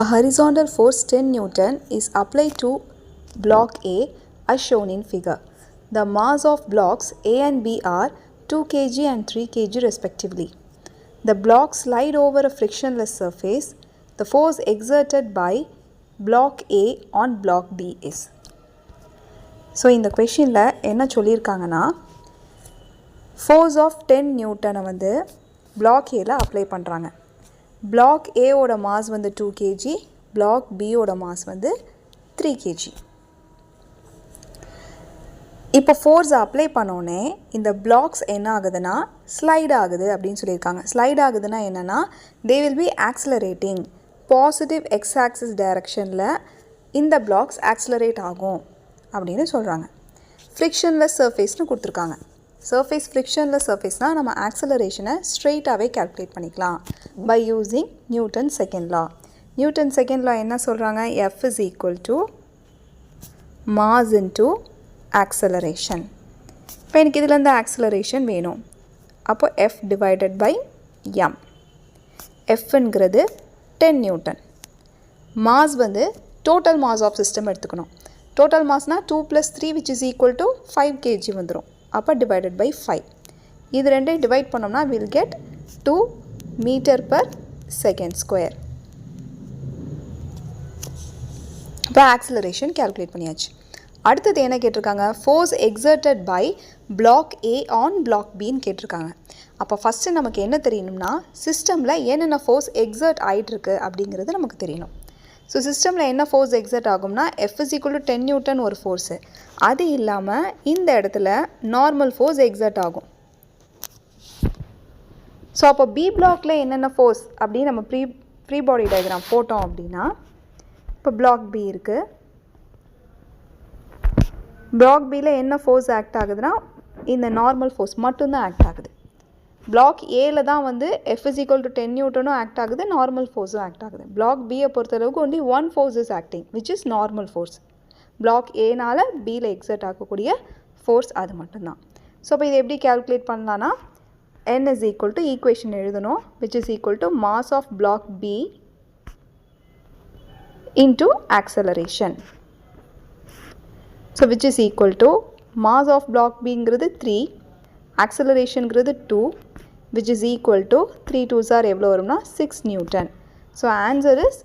A horizontal force 10 Newton is applied to block A as shown in figure. The mass of blocks A and B are 2 kg and 3 kg respectively. The blocks slide over a frictionless surface. The force exerted by block A on block B is. So இந்த questionல என்ன சொல்லியிருக்காங்கன்னா force of 10 Newton வந்து block Aல apply பண்ணுறாங்க. block A ஓட mass வந்து 2 kg, block B ஓட mass வந்து 3 kg. இப்போ force apply பண்ணோனே இந்த blocks என்ன ஆகுதுன்னா slide ஆகுது அப்படின்னு சொல்லியிருக்காங்க. slide ஆகுதுன்னா என்னன்னா they will be accelerating. positive x-axis directionல இந்த blocks accelerate ஆகும் அப்படின்னு சொல்கிறாங்க. frictionless surfaceனு கொடுத்துருக்காங்க. surface frictionless surfaceனா நம்ம acceleration ஸ்ட்ரெயிட்டாகவே calculate பண்ணிக்கலாம் by using Newton's second law. Newton's second law என்ன சொல்கிறாங்க? F is equal to mass into acceleration. இப்போ எனக்கு இதில் இந்த acceleration வேணும். அப்போ F divided by M. Fங்கிறது 10 Newton. mass வந்து total mass of system எடுத்துக்கணும். total massனா 2 plus 3 which is equal to 5 kg வந்துரும். அப்போ divided by 5. இது ரெண்டையும் divide பண்ணோம்னா we'll get 2 meter per second square. இப்போ acceleration calculate பண்ணியாச்சு. அடுத்தது என்ன கேட்டிருக்காங்க? force exerted by block A on block B ன்னு கேட்டிருக்காங்க. அப்போ ஃபஸ்ட்டு நமக்கு என்ன தெரியணும்னா சிஸ்டமில் என்னென்ன ஃபோர்ஸ் எக்ஸர்ட் ஆகிட்டுருக்கு அப்படிங்கிறது நமக்கு தெரியணும். ஸோ சிஸ்டமில் என்ன ஃபோர்ஸ் எக்ஸர்ட் ஆகும்னா F is equal to 10 Newton ஒரு ஃபோர்ஸு. அது இல்லாமல் இந்த இடத்துல நார்மல் ஃபோர்ஸ் எக்ஸர்ட் ஆகும். ஸோ அப்போ பி பிளாக்ல என்னென்ன ஃபோர்ஸ் அப்படின்னு நம்ம ப்ரீ பாடி டயக்ராம் போட்டோம் அப்படின்னா இப்போ பிளாக் பி இருக்குது. பிளாக் பியில் என்ன ஃபோர்ஸ் ஆக்ட் ஆகுதுன்னா இந்த நார்மல் ஃபோர்ஸ் மட்டும்தான் ஆக்ட் ஆகுது. பிளாக் ஏல தான் வந்து F is equal to 10 Newtonனும் ஆக்ட் ஆகுது, நார்மல் ஃபோர்ஸும் ஆக்ட் ஆகுது. பிளாக் பியை பொறுத்தளவுக்கு only one force is acting which is normal force. Block ஏனால் பியில் எக்ஸர்ட் ஆகக்கூடிய ஃபோர்ஸ் அது மட்டும்தான். ஸோ இப்போ இதை எப்படி கேல்குலேட் பண்ணலான்னா N is equal to equation எழுதணும் which is equal to mass of block B into acceleration. So which is equal to mass of block Bங்கிறது 3, acceleration-ங்கிறது 2, which is equal to 3 2s are எவ்வளோ வரும்னா 6 Newton. So answer is